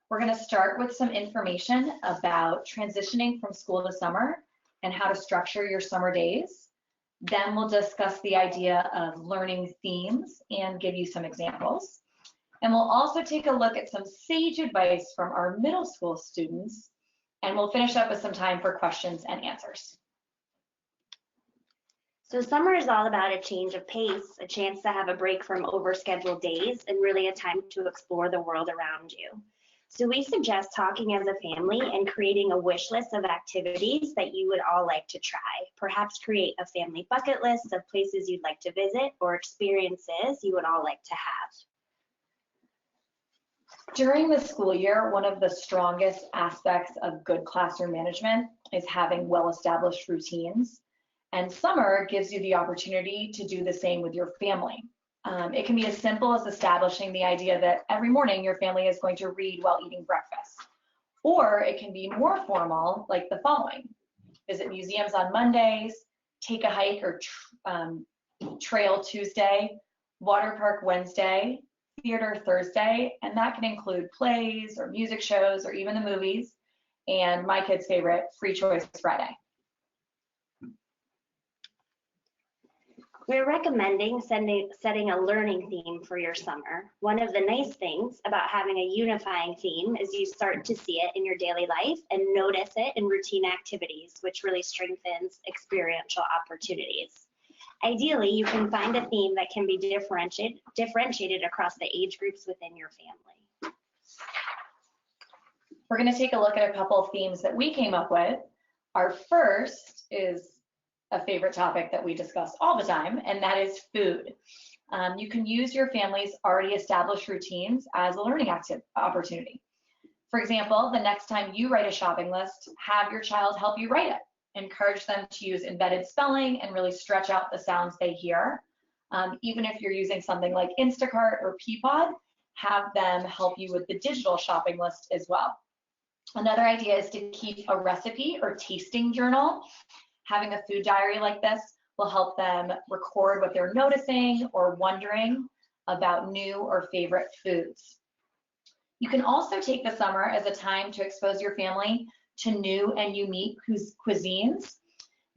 We're going to start with some information about transitioning from school to summer and how to structure your summer days. Then we'll discuss the idea of learning themes and give you some examples. And we'll also take a look at some sage advice from our middle school students, and we'll finish up with some time for questions and answers. So summer is all about a change of pace, a chance to have a break from overscheduled days, and really a time to explore the world around you. So we suggest talking as a family and creating a wish list of activities that you would all like to try. Perhaps create a family bucket list of places you'd like to visit or experiences you would all like to have. During the school year, one of the strongest aspects of good classroom management is having well-established routines. And summer gives you the opportunity to do the same with your family. It can be as simple as establishing the idea that every morning your family is going to read while eating breakfast. Or it can be more formal, like the following: visit museums on Mondays, take a hike or trail Tuesday, water park Wednesday, theater Thursday, and that can include plays or music shows or even the movies, and my kid's favorite, free choice Friday. We're recommending setting a learning theme for your summer. One of the nice things about having a unifying theme is you start to see it in your daily life and notice it in routine activities, which really strengthens experiential opportunities. Ideally, you can find a theme that can be differentiated across the age groups within your family. We're going to take a look at a couple of themes that we came up with. Our first is a favorite topic that we discuss all the time, and that is food. You can use your family's already established routines as a learning opportunity. For example, the next time you write a shopping list, have your child help you write it. Encourage them to use embedded spelling and really stretch out the sounds they hear. Even if you're using something like Instacart or Peapod, have them help you with the digital shopping list as well. Another idea is to keep a recipe or tasting journal. Having a food diary like this will help them record what they're noticing or wondering about new or favorite foods. You can also take the summer as a time to expose your family to new and unique cuisines.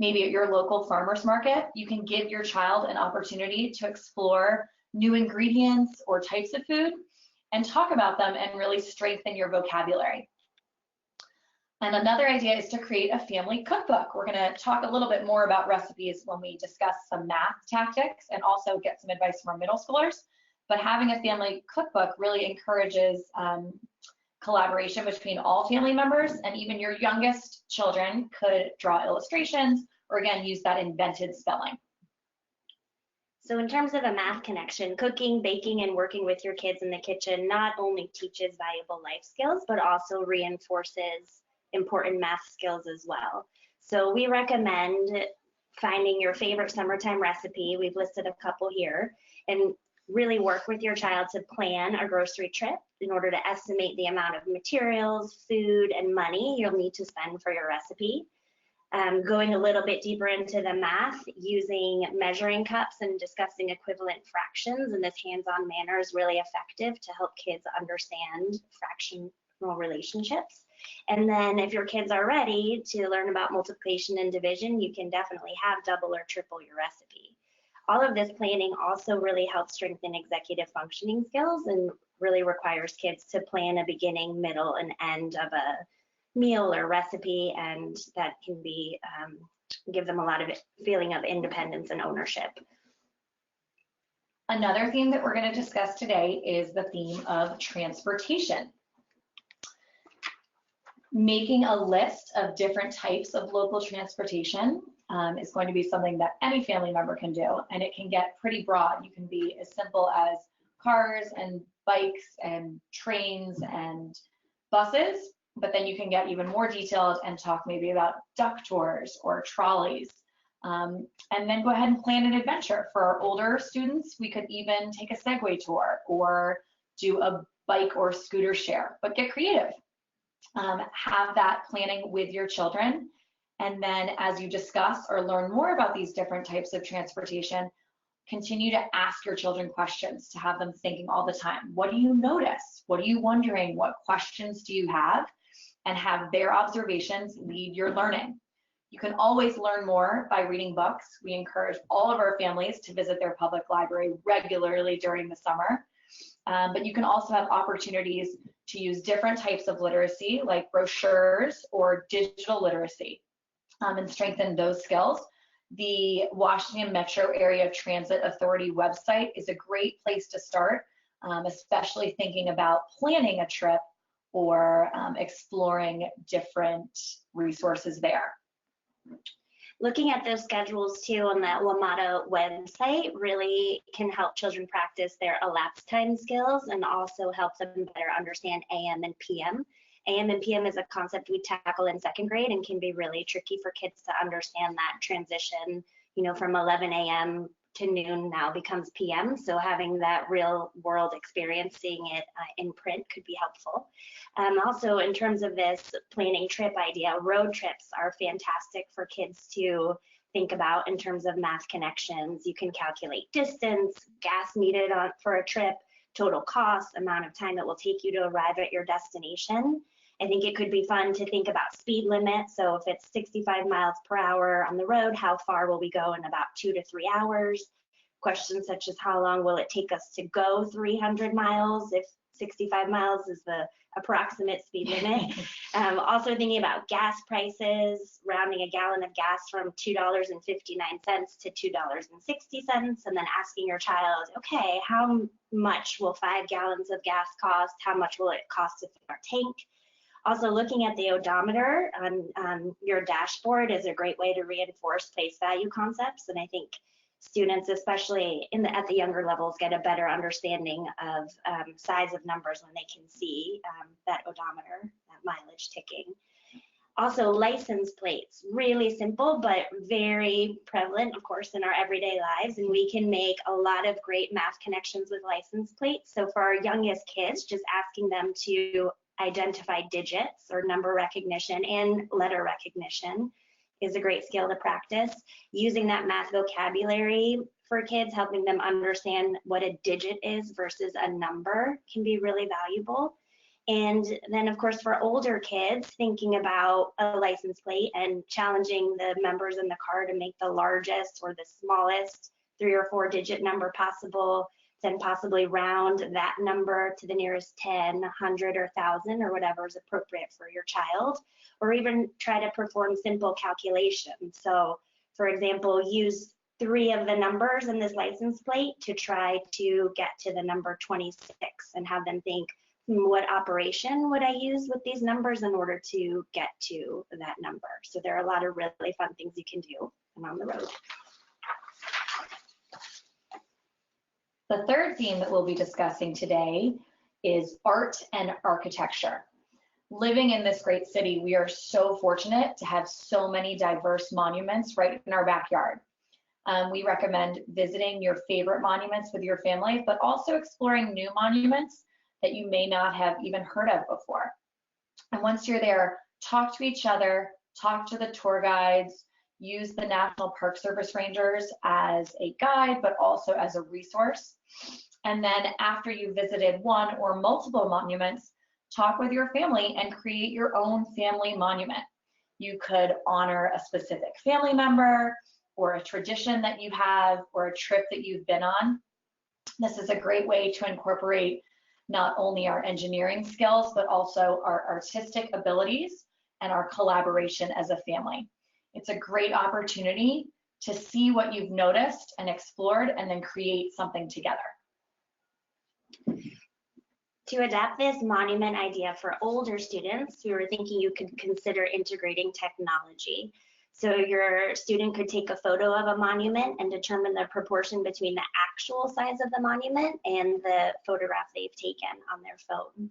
Maybe at your local farmer's market, you can give your child an opportunity to explore new ingredients or types of food and talk about them and really strengthen your vocabulary. And another idea is to create a family cookbook. We're going to talk a little bit more about recipes when we discuss some math tactics and also get some advice from our middle schoolers. But having a family cookbook really encourages collaboration between all family members, and even your youngest children could draw illustrations or again use that invented spelling. So in terms of a math connection, cooking, baking, and working with your kids in the kitchen not only teaches valuable life skills, but also reinforces important math skills as well. So we recommend finding your favorite summertime recipe. We've listed a couple here, and really work with your child to plan a grocery trip in order to estimate the amount of materials, food, and money you'll need to spend for your recipe. Going a little bit deeper into the math, using measuring cups and discussing equivalent fractions in this hands-on manner is really effective to help kids understand fractional relationships. And then if your kids are ready to learn about multiplication and division, you can definitely have double or triple your recipe. All of this planning also really helps strengthen executive functioning skills and really requires kids to plan a beginning, middle, and end of a meal or recipe, and that can be give them a lot of feeling of independence and ownership. Another theme that we're going to discuss today is the theme of transportation. Making a list of different types of local transportation is going to be something that any family member can do, and it can get pretty broad. You can be as simple as cars and bikes and trains and buses, but then you can get even more detailed and talk maybe about duck tours or trolleys. And then go ahead and plan an adventure. For our older students, we could even take a Segway tour or do a bike or scooter share, but get creative. Have that planning with your children. And then as you discuss or learn more about these different types of transportation, Continue to ask your children questions to have them thinking all the time. What do you notice? What are you wondering? What questions do you have? And have their observations lead your learning. You can always learn more by reading books. We encourage all of our families to visit their public library regularly during the summer. But you can also have opportunities to use different types of literacy, like brochures or digital literacy, and strengthen those skills. The Washington Metro Area Transit Authority website is a great place to start, especially thinking about planning a trip or exploring different resources there. Looking at those schedules too on that WMATA website really can help children practice their elapsed time skills and also help them better understand AM and PM. AM and PM is a concept we tackle in second grade and can be really tricky for kids to understand that transition, you know, from 11 a.m. to noon now becomes PM. So having that real world experience, seeing it in print could be helpful. Also in terms of this planning trip idea, road trips are fantastic for kids to think about in terms of math connections. You can calculate distance, gas needed for a trip, total cost, amount of time it will take you to arrive at your destination. I think it could be fun to think about speed limit. So if it's 65 miles per hour on the road, how far will we go in about 2 to 3 hours? Questions such as how long will it take us to go 300 miles if 65 miles is the approximate speed limit. Also thinking about gas prices, rounding a gallon of gas from $2.59 to $2.60, and then asking your child, okay, how much will 5 gallons of gas cost? How much will it cost to fill our tank? Also looking at the odometer on your dashboard is a great way to reinforce place value concepts, and I think students, especially at the younger levels, get a better understanding of size of numbers when they can see that odometer, that mileage ticking. Also, license plates, really simple, but very prevalent, of course, in our everyday lives, and we can make a lot of great math connections with license plates. So for our youngest kids, just asking them to identify digits or number recognition and letter recognition is a great skill to practice. Using that math vocabulary for kids, helping them understand what a digit is versus a number can be really valuable. And then of course for older kids, thinking about a license plate and challenging the members in the car to make the largest or the smallest 3 or 4 digit number possible, then possibly round that number to the nearest 10, 100, or 1,000, or whatever is appropriate for your child, or even try to perform simple calculations. So, for example, use 3 of the numbers in this license plate to try to get to the number 26 and have them think, what operation would I use with these numbers in order to get to that number? So there are a lot of really fun things you can do on the road. The third theme that we'll be discussing today is art and architecture. Living in this great city, we are so fortunate to have so many diverse monuments right in our backyard. We recommend visiting your favorite monuments with your family, but also exploring new monuments that you may not have even heard of before. And once you're there, talk to each other, talk to the tour guides, use the National Park Service Rangers as a guide, but also as a resource. And then after you visited one or multiple monuments, talk with your family and create your own family monument. You could honor a specific family member or a tradition that you have or a trip that you've been on. This is a great way to incorporate not only our engineering skills, but also our artistic abilities and our collaboration as a family. It's a great opportunity to see what you've noticed and explored and then create something together. To adapt this monument idea for older students, we were thinking you could consider integrating technology. So your student could take a photo of a monument and determine the proportion between the actual size of the monument and the photograph they've taken on their phone.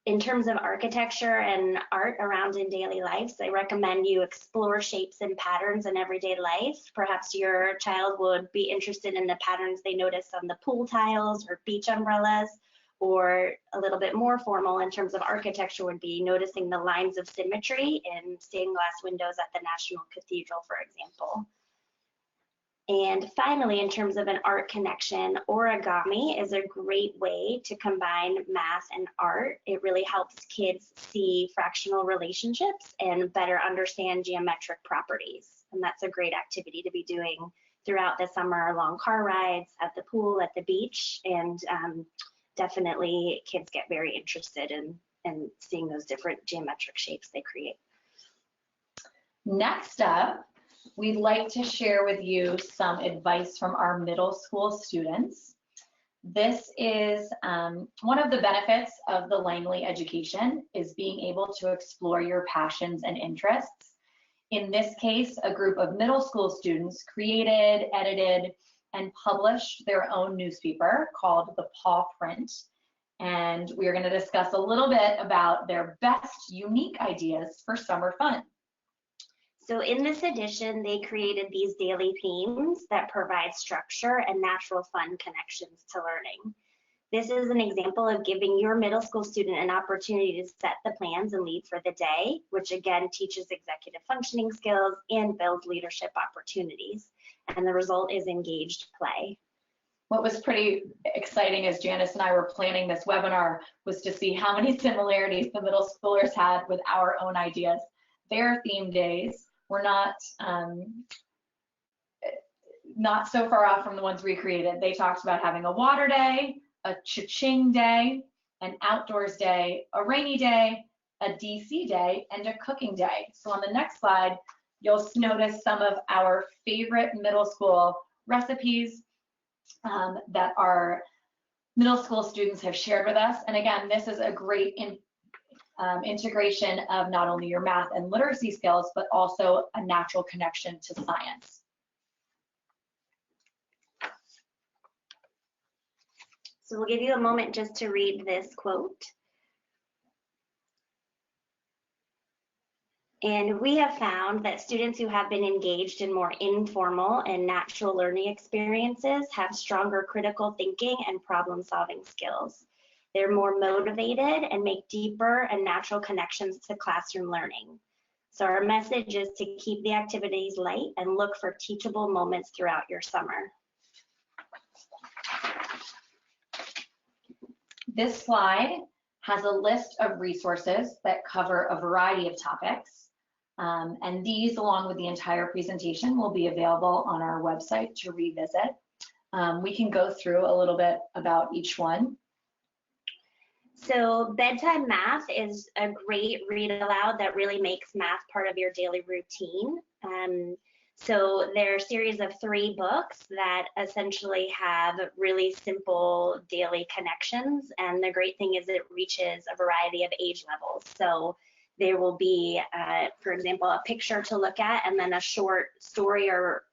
In terms of architecture and art around in daily lives, I recommend you explore shapes and patterns in everyday life. Perhaps your child would be interested in the patterns they notice on the pool tiles or beach umbrellas, or a little bit more formal in terms of architecture would be noticing the lines of symmetry in stained glass windows at the National Cathedral, for example. And finally, in terms of an art connection, origami is a great way to combine math and art. It really helps kids see fractional relationships and better understand geometric properties. And that's a great activity to be doing throughout the summer, along car rides, at the pool, at the beach, and definitely kids get very interested in seeing those different geometric shapes they create. Next up, we'd like to share with you some advice from our middle school students. This is one of the benefits of the Langley education is being able to explore your passions and interests. In this case, a group of middle school students created, edited, and published their own newspaper called the Paw Print. And we are going to discuss a little bit about their best unique ideas for summer fun. So in this edition, they created these daily themes that provide structure and natural fun connections to learning. This is an example of giving your middle school student an opportunity to set the plans and lead for the day, which again teaches executive functioning skills and builds leadership opportunities. And the result is engaged play. What was pretty exciting as Janice and I were planning this webinar was to see how many similarities the middle schoolers had with our own ideas. Their theme days were not so far off from the ones we created. They talked about having a water day, a cha-ching day, an outdoors day, a rainy day, a DC day, and a cooking day. So on the next slide, you'll notice some of our favorite middle school recipes that our middle school students have shared with us. And again, this is a great integration of not only your math and literacy skills, but also a natural connection to science. So we'll give you a moment just to read this quote. And we have found that students who have been engaged in more informal and natural learning experiences have stronger critical thinking and problem-solving skills. They're more motivated and make deeper and natural connections to classroom learning. So our message is to keep the activities light and look for teachable moments throughout your summer. This slide has a list of resources that cover a variety of topics. And these, along with the entire presentation, will be available on our website to revisit. We can go through a little bit about each one. So bedtime math is a great read aloud that really makes math part of your daily routine. So there are a series of 3 books that essentially have really simple daily connections. And the great thing is it reaches a variety of age levels. So there will be, for example, a picture to look at and then a short story or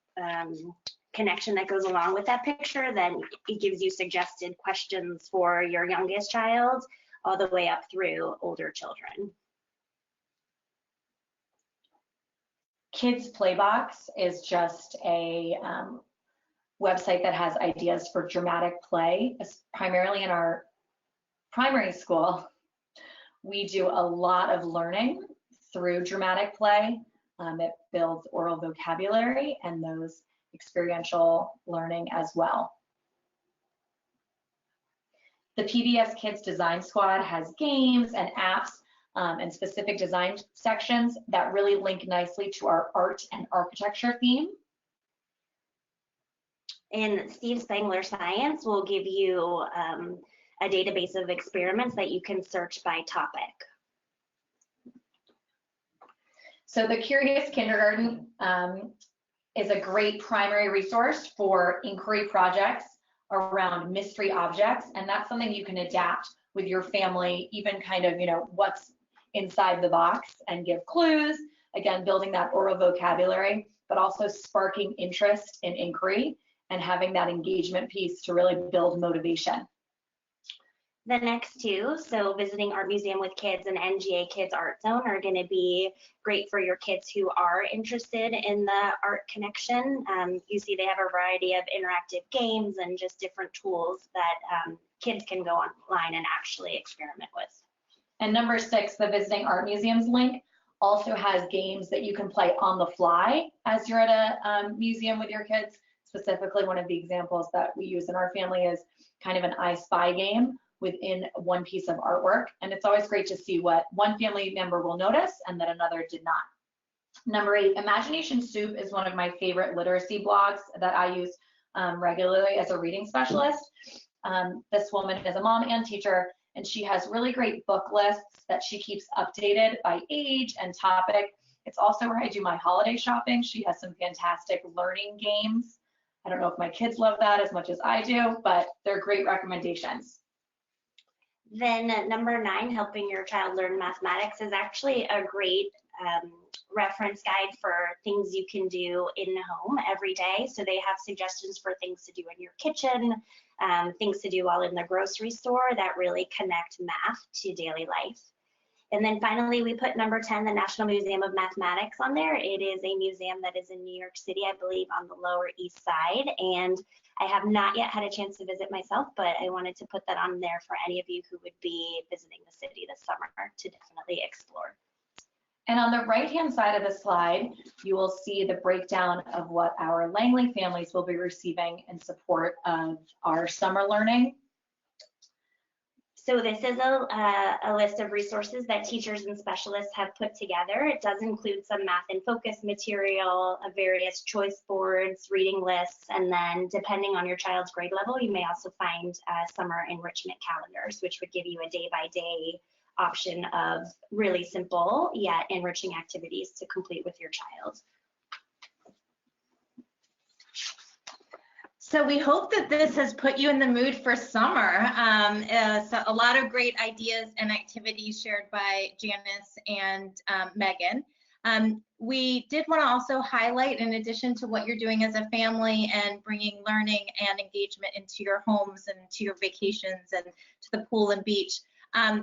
connection that goes along with that picture. Then it gives you suggested questions for your youngest child all the way up through older children. Kids Playbox is just a website that has ideas for dramatic play, primarily in our primary school. We do a lot of learning through dramatic play. It builds oral vocabulary and those experiential learning as well. The PBS Kids Design Squad has games and apps and specific design sections that really link nicely to our art and architecture theme. And Steve Spangler Science will give you a database of experiments that you can search by topic. So the Curious Kindergarten is a great primary resource for inquiry projects around mystery objects, and that's something you can adapt with your family, even kind of, what's inside the box and give clues, again, building that oral vocabulary, but also sparking interest in inquiry and having that engagement piece to really build motivation. The next 2, so Visiting Art Museum with Kids and NGA Kids Art Zone, are going to be great for your kids who are interested in the art connection. You see they have a variety of interactive games and just different tools that kids can go online and actually experiment with. And number 6, the Visiting Art Museums link also has games that you can play on the fly as you're at a museum with your kids, specifically, one of the examples that we use in our family is kind of an I Spy game within one piece of artwork. And it's always great to see what one family member will notice and that another did not. Number 8, Imagination Soup is one of my favorite literacy blogs that I use regularly as a reading specialist. This woman is a mom and teacher, and she has really great book lists that she keeps updated by age and topic. It's also where I do my holiday shopping. She has some fantastic learning games. I don't know if my kids love that as much as I do, but they're great recommendations. Then number 9, helping your child learn mathematics is actually a great reference guide for things you can do in home every day. So they have suggestions for things to do in your kitchen, things to do while in the grocery store that really connect math to daily life. And then finally, we put number 10, the National Museum of Mathematics on there. It is a museum that is in New York City, I believe, on the Lower East Side. And I have not yet had a chance to visit myself, but I wanted to put that on there for any of you who would be visiting the city this summer to definitely explore. And on the right-hand side of the slide, you will see the breakdown of what our Langley families will be receiving in support of our summer learning. So this is a list of resources that teachers and specialists have put together. It does include some math in focus material, various choice boards, reading lists, and then depending on your child's grade level, you may also find summer enrichment calendars, which would give you a day-by-day option of really simple yet enriching activities to complete with your child. So we hope that this has put you in the mood for summer. So a lot of great ideas and activities shared by Janice and Megan. We did want to also highlight, in addition to what you're doing as a family and bringing learning and engagement into your homes and to your vacations and to the pool and beach,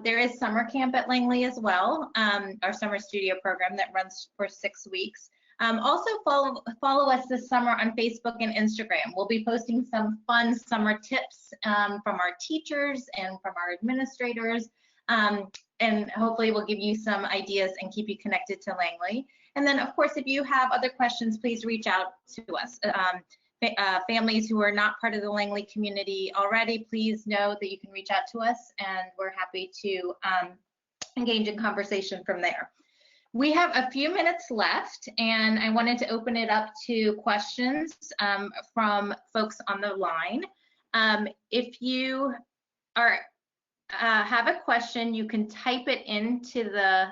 there is summer camp at Langley as well, our summer studio program that runs for 6 weeks. Also follow us this summer on Facebook and Instagram. We'll be posting some fun summer tips from our teachers and from our administrators, and hopefully we'll give you some ideas and keep you connected to Langley. And then, of course, if you have other questions, please reach out to us. Families who are not part of the Langley community already, please know that you can reach out to us, and we're happy to engage in conversation from there. We have a few minutes left, and I wanted to open it up to questions from folks on the line. If you have a question, you can type it into the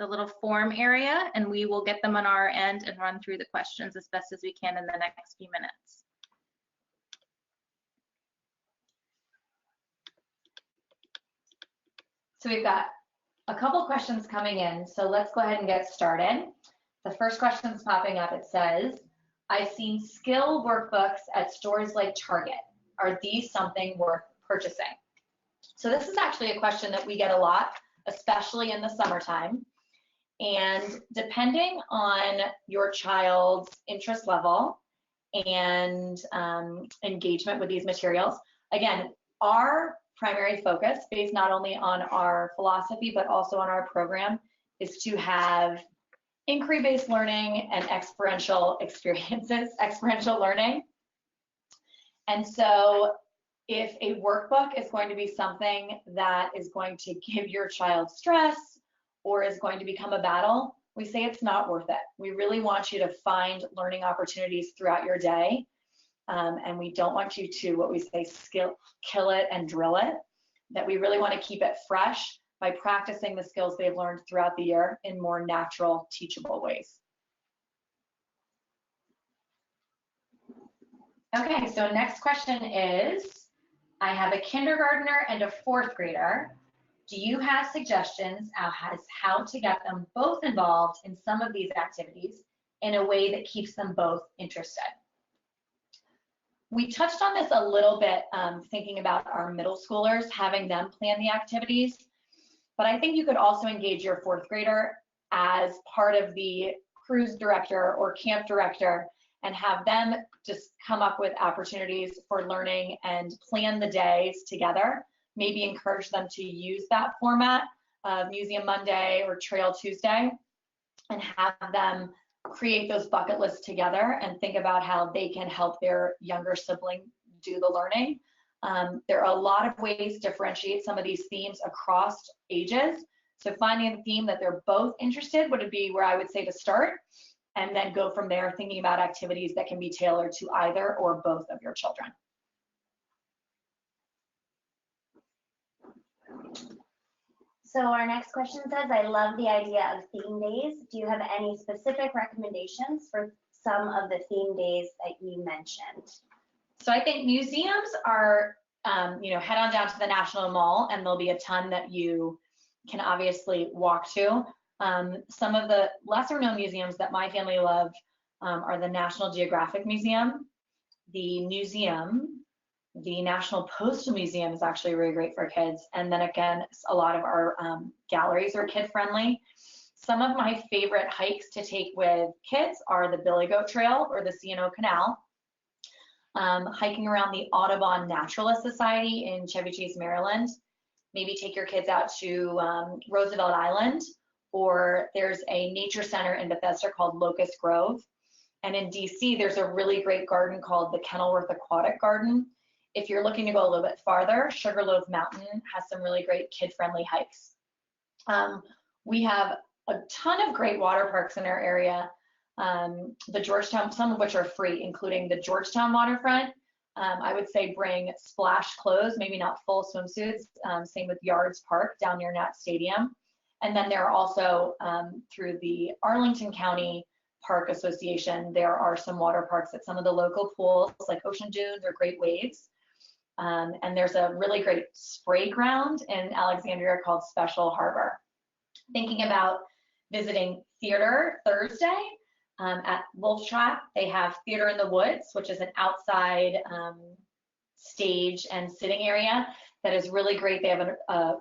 little form area, and we will get them on our end and run through the questions as best as we can in the next few minutes. So we've got a couple questions coming in, so let's go ahead and get started. The first question is popping up. It says, I've seen skill workbooks at stores like Target. Are these something worth purchasing? So this is actually a question that we get a lot, especially in the summertime. And depending on your child's interest level and engagement with these materials, again, our primary focus, based not only on our philosophy, but also on our program, is to have inquiry-based learning and experiential experiences, experiential learning. And so if a workbook is going to be something that is going to give your child stress or is going to become a battle, we say it's not worth it. We really want you to find learning opportunities throughout your day. And we don't want you to, what we say, kill it and drill it, that we really want to keep it fresh by practicing the skills they've learned throughout the year in more natural, teachable ways. Okay, so next question is, I have a kindergartner and a 4th grader. Do you have suggestions as how to get them both involved in some of these activities in a way that keeps them both interested? We touched on this a little bit, thinking about our middle schoolers, having them plan the activities, but I think you could also engage your 4th grader as part of the cruise director or camp director and have them just come up with opportunities for learning and plan the days together. Maybe encourage them to use that format of Museum Monday or Trail Tuesday and have them create those bucket lists together and think about how they can help their younger sibling do the learning. There are a lot of ways to differentiate some of these themes across ages. So finding a theme that they're both interested would be where I would say to start, and then go from there thinking about activities that can be tailored to either or both of your children. So our next question says, I love the idea of theme days. Do you have any specific recommendations for some of the theme days that you mentioned? So I think museums are, head on down to the National Mall and there'll be a ton that you can obviously walk to. Some of the lesser known museums that my family loved are the National Geographic Museum, the Museum, the National Postal Museum is actually really great for kids. And then again, a lot of our galleries are kid friendly. Some of my favorite hikes to take with kids are the Billy Goat Trail or the C&O Canal. Hiking around the Audubon Naturalist Society in Chevy Chase, Maryland. Maybe take your kids out to Roosevelt Island, or there's a nature center in Bethesda called Locust Grove. And in DC, there's a really great garden called the Kenilworth Aquatic Garden. If you're looking to go a little bit farther, Sugarloaf Mountain has some really great kid-friendly hikes. We have a ton of great water parks in our area. The Georgetown, some of which are free, including the Georgetown waterfront. I would say bring splash clothes, maybe not full swimsuits. Same with Yards Park down near Nat Stadium. And then there are also, through the Arlington County Park Association, there are some water parks at some of the local pools, like Ocean Dunes or Great Waves. And there's a really great spray ground in Alexandria called Special Harbor. Thinking about visiting theater Thursday, at Wolf Trap, they have Theater in the Woods, which is an outside stage and sitting area that is really great. They have an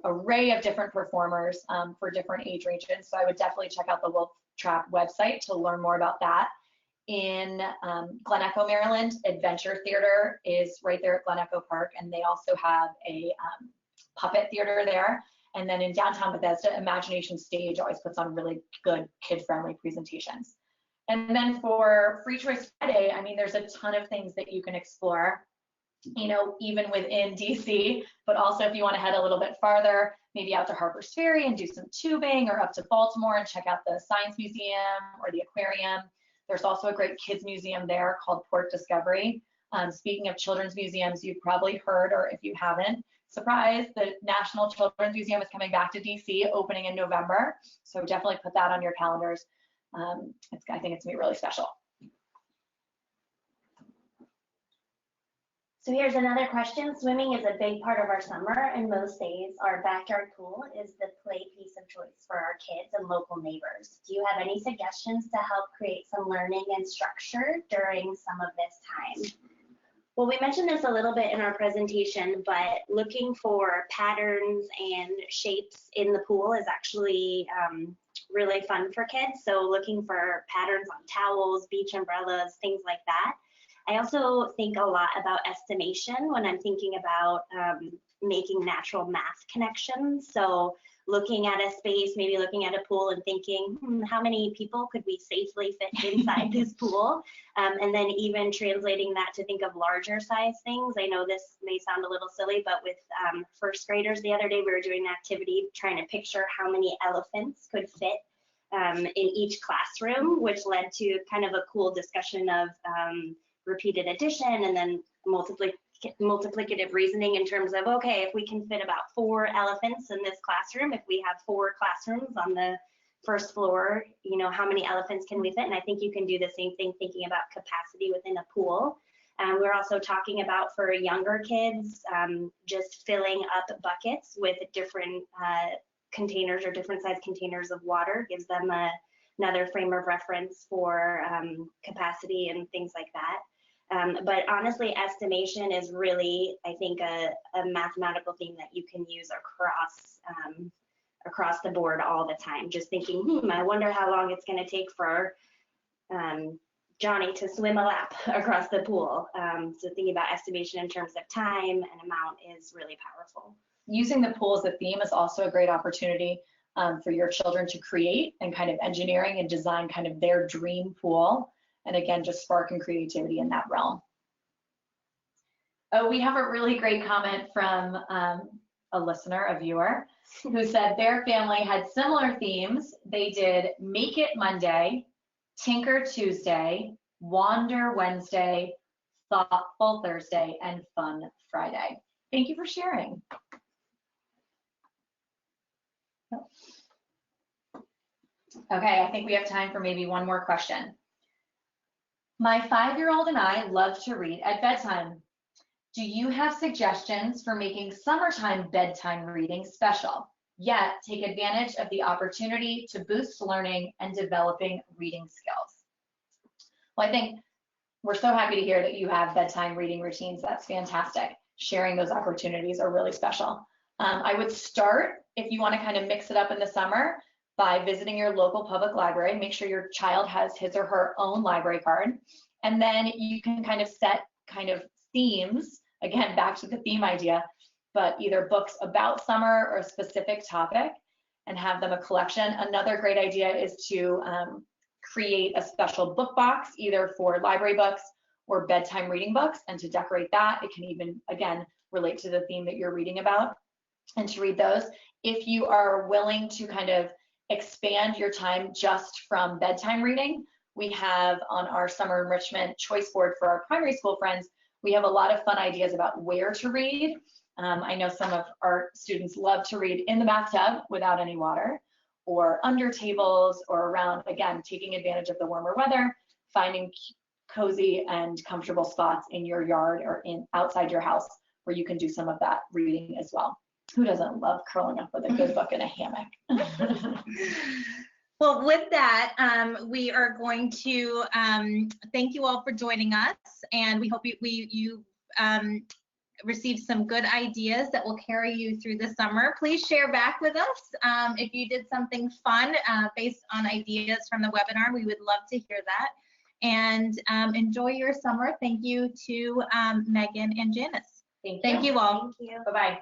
array of different performers for different age ranges. So I would definitely check out the Wolf Trap website to learn more about that. In Glen Echo, Maryland, Adventure Theater is right there at Glen Echo Park, and they also have a puppet theater there. And then in downtown Bethesda, Imagination Stage always puts on really good kid-friendly presentations. And then for Free Choice Friday, I mean, there's a ton of things that you can explore, even within DC, but also if you want to head a little bit farther, maybe out to Harper's Ferry and do some tubing, or up to Baltimore and check out the Science Museum or the aquarium. There's also a great kids museum there called Port Discovery. Speaking of children's museums, you've probably heard, or if you haven't, surprise, the National Children's Museum is coming back to DC, opening in November. So definitely put that on your calendars. I think it's gonna be really special. So here's another question. Swimming is a big part of our summer, and most days our backyard pool is the play piece of choice for our kids and local neighbors. Do you have any suggestions to help create some learning and structure during some of this time? Well, we mentioned this a little bit in our presentation, but looking for patterns and shapes in the pool is actually really fun for kids. So looking for patterns on towels, beach umbrellas, things like that. I also think a lot about estimation when I'm thinking about making natural math connections. So looking at a space, maybe looking at a pool and thinking, how many people could we safely fit inside this pool? And then even translating that to think of larger size things. I know this may sound a little silly, but with first graders the other day, we were doing an activity trying to picture how many elephants could fit in each classroom, which led to kind of a cool discussion of repeated addition and then multiplicative reasoning in terms of, okay, if we can fit about 4 elephants in this classroom, if we have 4 classrooms on the first floor, how many elephants can we fit? And I think you can do the same thing thinking about capacity within a pool. We're also talking about, for younger kids, just filling up buckets with different containers or different size containers of water, gives them another frame of reference for capacity and things like that. But honestly, estimation is really, I think, a mathematical theme that you can use across the board all the time. Just thinking, I wonder how long it's going to take for Johnny to swim a lap across the pool. So thinking about estimation in terms of time and amount is really powerful. Using the pool as a theme is also a great opportunity. for your children to create and kind of engineering and design kind of their dream pool. And again, just sparking creativity in that realm. Oh, we have a really great comment from a listener, a viewer, who said their family had similar themes. They did Make It Monday, Tinker Tuesday, Wander Wednesday, Thoughtful Thursday, and Fun Friday. Thank you for sharing. Okay, I think we have time for maybe one more question. My 5-year-old and I love to read at bedtime. Do you have suggestions for making summertime bedtime reading special, yet take advantage of the opportunity to boost learning and developing reading skills? Well, I think we're so happy to hear that you have bedtime reading routines. That's fantastic. Sharing those opportunities are really special. I would start, if you want to kind of mix it up in the summer, by visiting your local public library. Make sure your child has his or her own library card. And then you can kind of set kind of themes, again, back to the theme idea, but either books about summer or a specific topic, and have them a collection. Another great idea is to create a special book box, either for library books or bedtime reading books, and to decorate that. It can even, again, relate to the theme that you're reading about, and to read those. If you are willing to kind of expand your time just from bedtime reading, we have on our summer enrichment choice board for our primary school friends, we have a lot of fun ideas about where to read. I know some of our students love to read in the bathtub without any water, or under tables, or around, again, taking advantage of the warmer weather, finding cozy and comfortable spots in your yard or outside your house where you can do some of that reading as well. Who doesn't love curling up with a good book in a hammock? Well, with that, we are going to thank you all for joining us, and we hope you received some good ideas that will carry you through the summer. Please share back with us if you did something fun based on ideas from the webinar. We would love to hear that. And enjoy your summer. Thank you to Megan and Janice. Thank you. Thank you all. Thank you. Bye-bye.